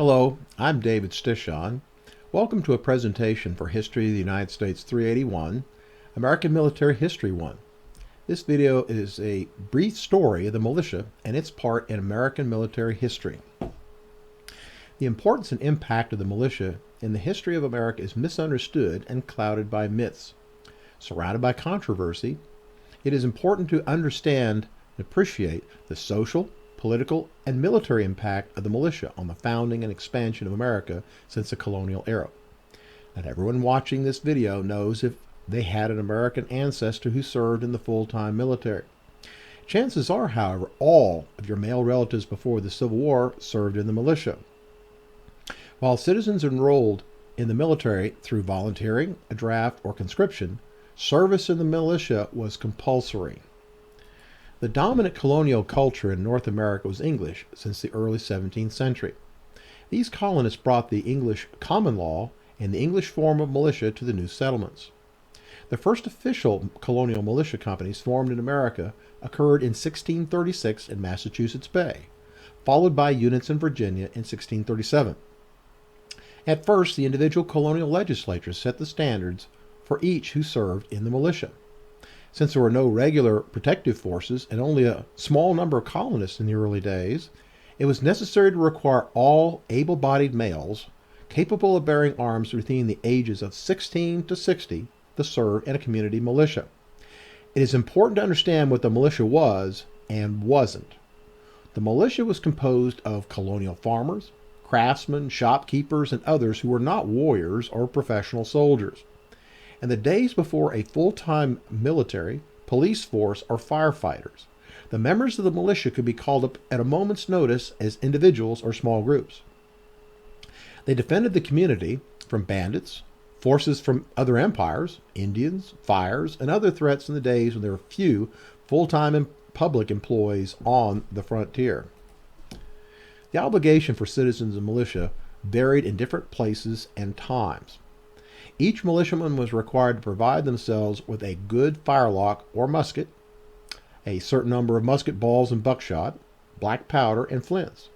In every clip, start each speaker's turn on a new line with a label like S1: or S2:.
S1: Hello, I'm David Stieghan. Welcome to a presentation for History of the United States 381, American Military History 1. This video is a brief story of the militia and its part in American military history. The importance and impact of the militia in the history of America is misunderstood and clouded by myths. Surrounded by controversy, it is important to understand and appreciate the social, political, and military impact of the militia on the founding and expansion of America since the colonial era. Not everyone watching this video knows if they had an American ancestor who served in the full-time military. Chances are, however, all of your male relatives before the Civil War served in the militia. While citizens enrolled in the military through volunteering, a draft, or conscription, service in the militia was compulsory. The dominant colonial culture in North America was English since the early 17th century. These colonists brought the English common law and the English form of militia to the new settlements. The first official colonial militia companies formed in America occurred in 1636 in Massachusetts Bay, followed by units in Virginia in 1637. At first, the individual colonial legislatures set the standards for each who served in the militia. Since there were no regular protective forces and only a small number of colonists in the early days, it was necessary to require all able-bodied males capable of bearing arms between the ages of 16 to 60 to serve in a community militia. It is important to understand what the militia was and wasn't. The militia was composed of colonial farmers, craftsmen, shopkeepers, and others who were not warriors or professional soldiers. In the days before a full-time military, police force, or firefighters, the members of the militia could be called up at a moment's notice as individuals or small groups. They defended the community from bandits, forces from other empires, Indians, fires, and other threats in the days when there were few full-time and public employees on the frontier. The obligation for citizens of militia varied in different places and times. Each militiaman was required to provide themselves with a good firelock or musket, a certain number of musket balls and buckshot, black powder, and flints.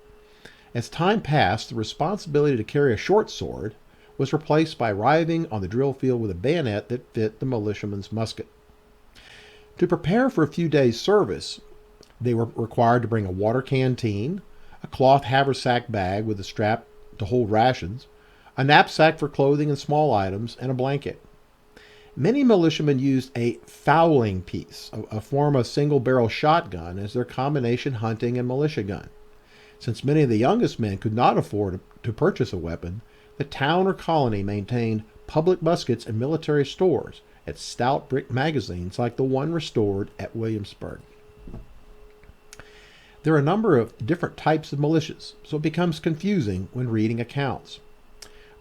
S1: As time passed, the responsibility to carry a short sword was replaced by arriving on the drill field with a bayonet that fit the militiaman's musket. To prepare for a few days' service, they were required to bring a water canteen, a cloth haversack bag with a strap to hold rations, a knapsack for clothing and small items, and a blanket. Many militiamen used a fowling piece, a form of single-barrel shotgun, as their combination hunting and militia gun. Since many of the youngest men could not afford to purchase a weapon, the town or colony maintained public muskets and military stores at stout brick magazines like the one restored at Williamsburg. There are a number of different types of militias, so it becomes confusing when reading accounts.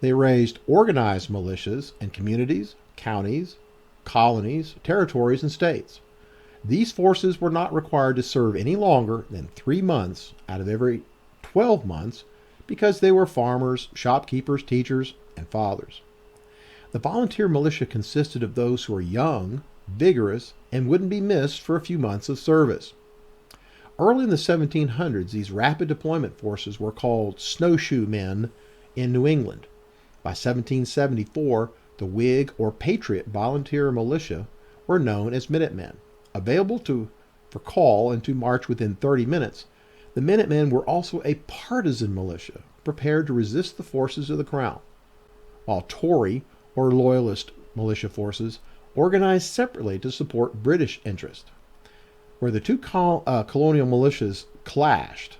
S1: They raised organized militias in communities, counties, colonies, territories, and states. These forces were not required to serve any longer than 3 months out of every 12 months because they were farmers, shopkeepers, teachers, and fathers. The volunteer militia consisted of those who were young, vigorous, and wouldn't be missed for a few months of service. Early in the 1700s, these rapid deployment forces were called snowshoe men in New England. By 1774, the Whig or Patriot volunteer militia were known as Minutemen. Available for call and to march within 30 minutes, the Minutemen were also a partisan militia, prepared to resist the forces of the Crown, while Tory or Loyalist militia forces organized separately to support British interests. Where the two colonial militias clashed,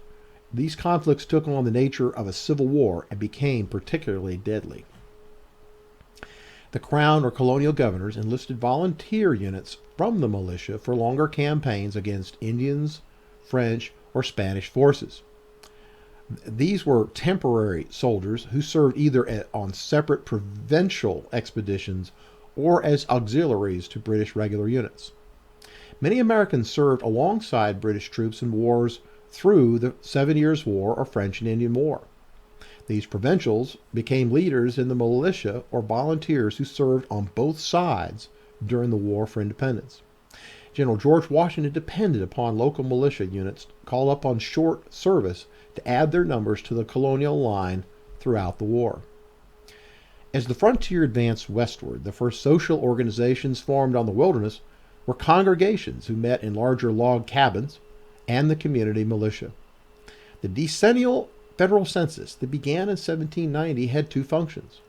S1: these conflicts took on the nature of a civil war and became particularly deadly. The Crown or colonial governors enlisted volunteer units from the militia for longer campaigns against Indians, French, or Spanish forces. These were temporary soldiers who served either on separate provincial expeditions or as auxiliaries to British regular units. Many Americans served alongside British troops in wars through the 7 Years' War or French and Indian War. These provincials became leaders in the militia or volunteers who served on both sides during the War for Independence. General George Washington depended upon local militia units called up on short service to add their numbers to the colonial line throughout the war. As the frontier advanced westward, the first social organizations formed on the wilderness were congregations who met in larger log cabins and the community militia. The decennial federal census that began in 1790 had two functions.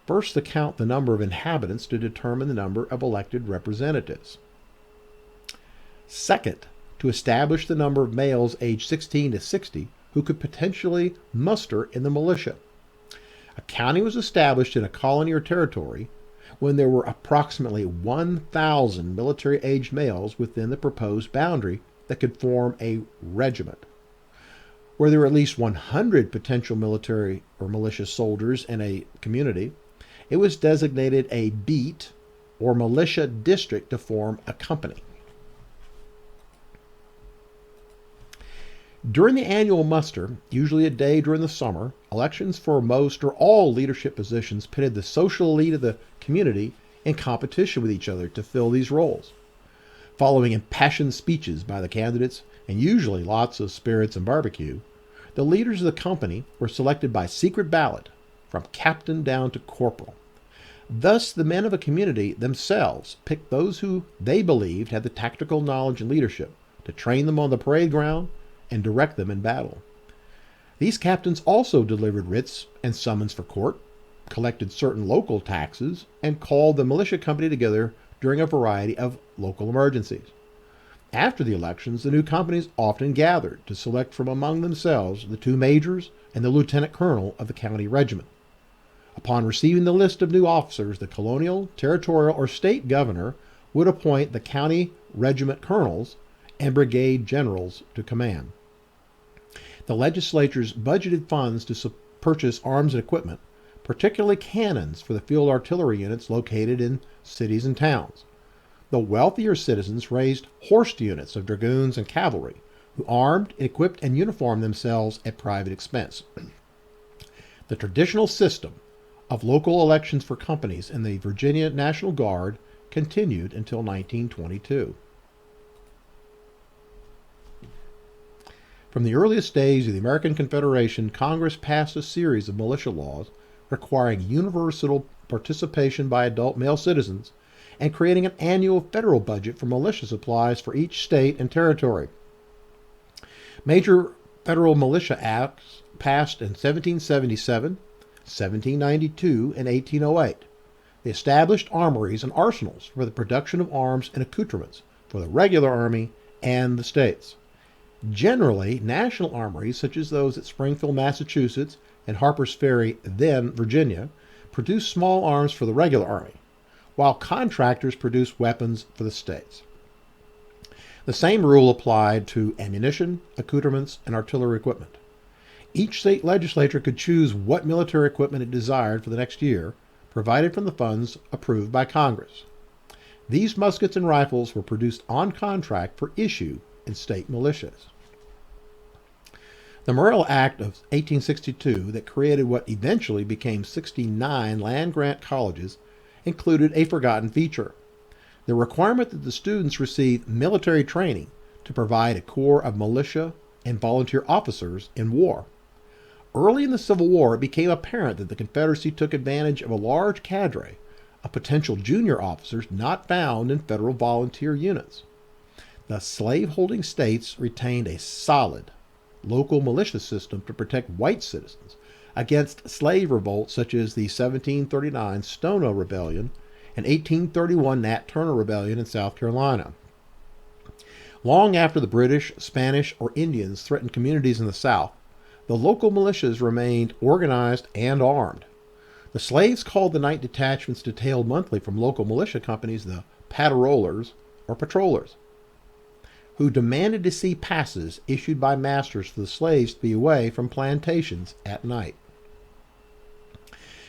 S1: First, to count the number of inhabitants to determine the number of elected representatives. Second, to establish the number of males aged 16 to 60 who could potentially muster in the militia. A county was established in a colony or territory when there were approximately 1,000 military-aged males within the proposed boundary that could form a regiment. Where there were at least 100 potential military or militia soldiers in a community, it was designated a beat or militia district to form a company. During the annual muster, usually a day during the summer, elections for most or all leadership positions pitted the social elite of the community in competition with each other to fill these roles. Following impassioned speeches by the candidates, and usually lots of spirits and barbecue, the leaders of the company were selected by secret ballot, from captain down to corporal. Thus, the men of a community themselves picked those who they believed had the tactical knowledge and leadership to train them on the parade ground and direct them in battle. These captains also delivered writs and summons for court, collected certain local taxes, and called the militia company together during a variety of local emergencies. After the elections, the new companies often gathered to select from among themselves the two majors and the lieutenant colonel of the county regiment. Upon receiving the list of new officers, the colonial, territorial, or state governor would appoint the county regiment colonels and brigade generals to command. The legislatures budgeted funds to purchase arms and equipment, particularly cannons for the field artillery units located in cities and towns. The wealthier citizens raised horsed units of dragoons and cavalry, who armed, equipped, and uniformed themselves at private expense. The traditional system of local elections for companies in the Virginia National Guard continued until 1922. From the earliest days of the American Confederation, Congress passed a series of militia laws requiring universal participation by adult male citizens and creating an annual federal budget for militia supplies for each state and territory. Major federal militia acts passed in 1777, 1792, and 1808. They established armories and arsenals for the production of arms and accoutrements for the regular army and the states. Generally, national armories, such as those at Springfield, Massachusetts, and Harper's Ferry, then Virginia, produced small arms for the regular army, while contractors produced weapons for the states. The same rule applied to ammunition, accoutrements, and artillery equipment. Each state legislature could choose what military equipment it desired for the next year, provided from the funds approved by Congress. These muskets and rifles were produced on contract for issue in state militias. The Morrill Act of 1862, that created what eventually became 69 land-grant colleges, included a forgotten feature: the requirement that the students receive military training to provide a corps of militia and volunteer officers in war. Early in the Civil War, it became apparent that the Confederacy took advantage of a large cadre of potential junior officers not found in federal volunteer units. The slave-holding states retained a solid local militia system to protect white citizens against slave revolts such as the 1739 Stono Rebellion and 1831 Nat Turner Rebellion in South Carolina. Long after the British, Spanish, or Indians threatened communities in the South, the local militias remained organized and armed. The slaves called the night detachments detailed monthly from local militia companies the patrollers or patrollers, who demanded to see passes issued by masters for the slaves to be away from plantations at night.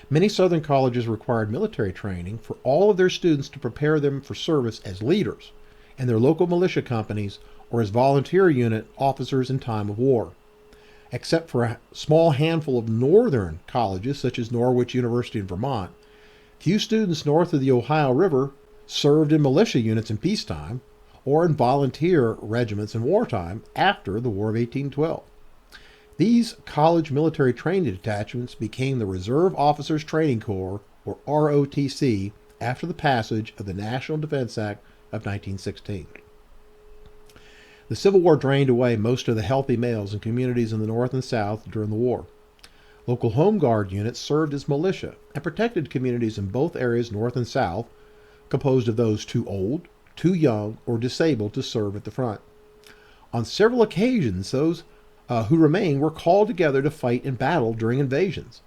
S1: Many Southern colleges required military training for all of their students to prepare them for service as leaders in their local militia companies or as volunteer unit officers in time of war. Except for a small handful of northern colleges, such as Norwich University in Vermont, few students north of the Ohio River served in militia units in peacetime or in volunteer regiments in wartime after the War of 1812. These college military training detachments became the Reserve Officers Training Corps, or ROTC, after the passage of the National Defense Act of 1916. The Civil War drained away most of the healthy males in communities in the North and South during the war. Local Home Guard units served as militia and protected communities in both areas, North and South, composed of those too old, too young, or disabled to serve at the front. On several occasions, those who remained were called together to fight in battle during invasions.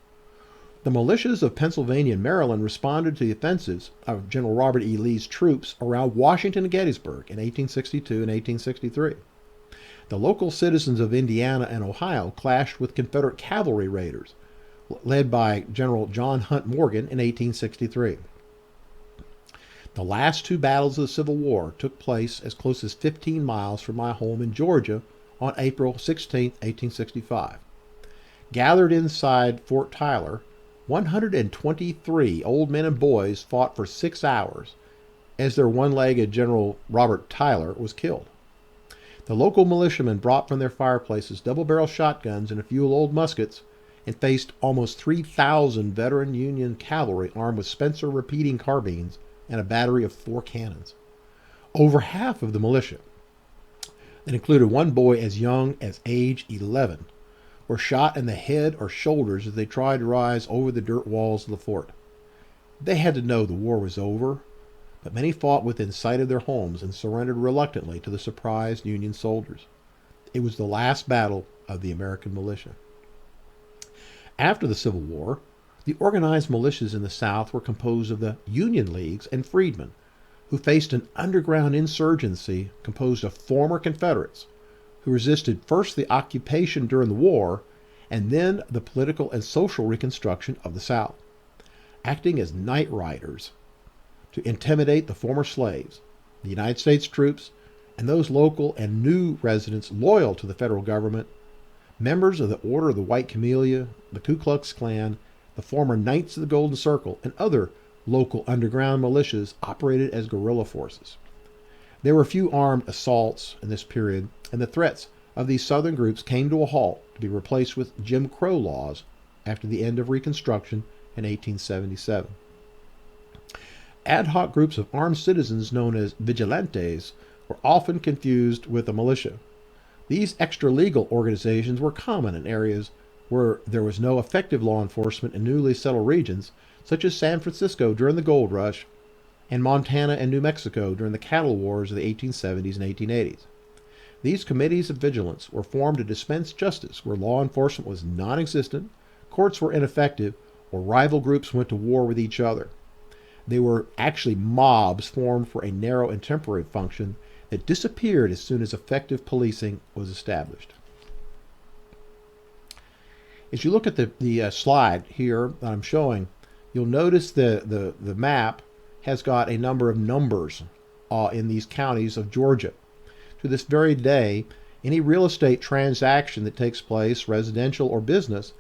S1: The militias of Pennsylvania and Maryland responded to the offensives of General Robert E. Lee's troops around Washington and Gettysburg in 1862 and 1863. The local citizens of Indiana and Ohio clashed with Confederate cavalry raiders, led by General John Hunt Morgan in 1863. The last two battles of the Civil War took place as close as 15 miles from my home in Georgia on April 16, 1865. Gathered inside Fort Tyler, 123 old men and boys fought for 6 hours as their one-legged General Robert Tyler was killed. The local militiamen brought from their fireplaces double-barrel shotguns and a few old muskets and faced almost 3,000 veteran Union cavalry armed with Spencer repeating carbines and a battery of 4 cannons. Over half of the militia, that included one boy as young as age 11, were shot in the head or shoulders as they tried to rise over the dirt walls of the fort. They had to know the war was over, but many fought within sight of their homes and surrendered reluctantly to the surprised Union soldiers. It was the last battle of the American militia. After the Civil War, the organized militias in the South were composed of the Union Leagues and freedmen, who faced an underground insurgency composed of former Confederates, who resisted first the occupation during the war and then the political and social reconstruction of the South. Acting as night riders to intimidate the former slaves, the United States troops, and those local and new residents loyal to the federal government, members of the Order of the White Camellia, the Ku Klux Klan, the former Knights of the Golden Circle, and other local underground militias operated as guerrilla forces. There were few armed assaults in this period, and the threats of these southern groups came to a halt to be replaced with Jim Crow laws after the end of Reconstruction in 1877. Ad hoc groups of armed citizens known as vigilantes were often confused with a militia. These extra-legal organizations were common in areas where there was no effective law enforcement in newly settled regions, such as San Francisco during the Gold Rush and Montana and New Mexico during the cattle wars of the 1870s and 1880s. These committees of vigilance were formed to dispense justice where law enforcement was non-existent, courts were ineffective, or rival groups went to war with each other. They were actually mobs formed for a narrow and temporary function that disappeared as soon as effective policing was established. As you look at the slide here that I'm showing, you'll notice the map has got a number of numbers in these counties of Georgia. To this very day, any real estate transaction that takes place, residential or business,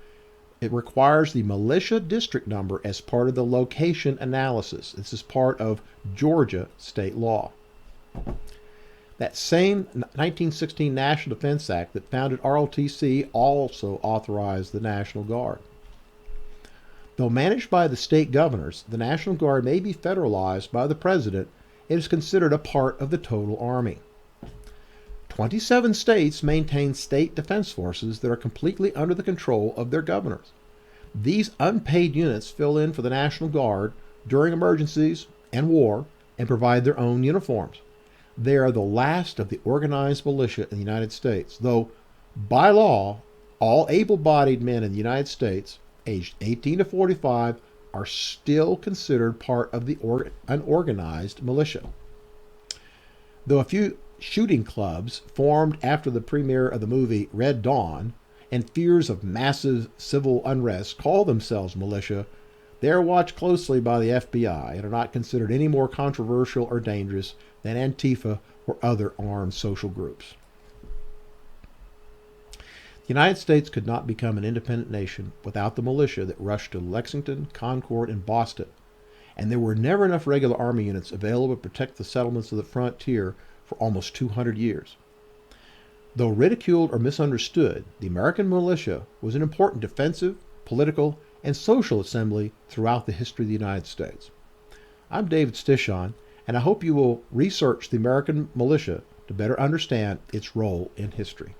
S1: it requires the militia district number as part of the location analysis. This is part of Georgia state law. That same 1916 National Defense Act that founded ROTC also authorized the National Guard. Though managed by the state governors, the National Guard may be federalized by the president and is considered a part of the total army. 27 states maintain state defense forces that are completely under the control of their governors. These unpaid units fill in for the National Guard during emergencies and war and provide their own uniforms. They are the last of the organized militia in the United States, though by law, all able-bodied men in the United States, aged 18 to 45, are still considered part of the unorganized militia. Though a few shooting clubs formed after the premiere of the movie Red Dawn and fears of massive civil unrest call themselves militia, they are watched closely by the FBI and are not considered any more controversial or dangerous than Antifa or other armed social groups. The United States could not become an independent nation without the militia that rushed to Lexington, Concord, and Boston, and there were never enough regular army units available to protect the settlements of the frontier for almost 200 years. Though ridiculed or misunderstood, the American militia was an important defensive, political, and social assembly throughout the history of the United States. I'm David Stieghan, and I hope you will research the American militia to better understand its role in history.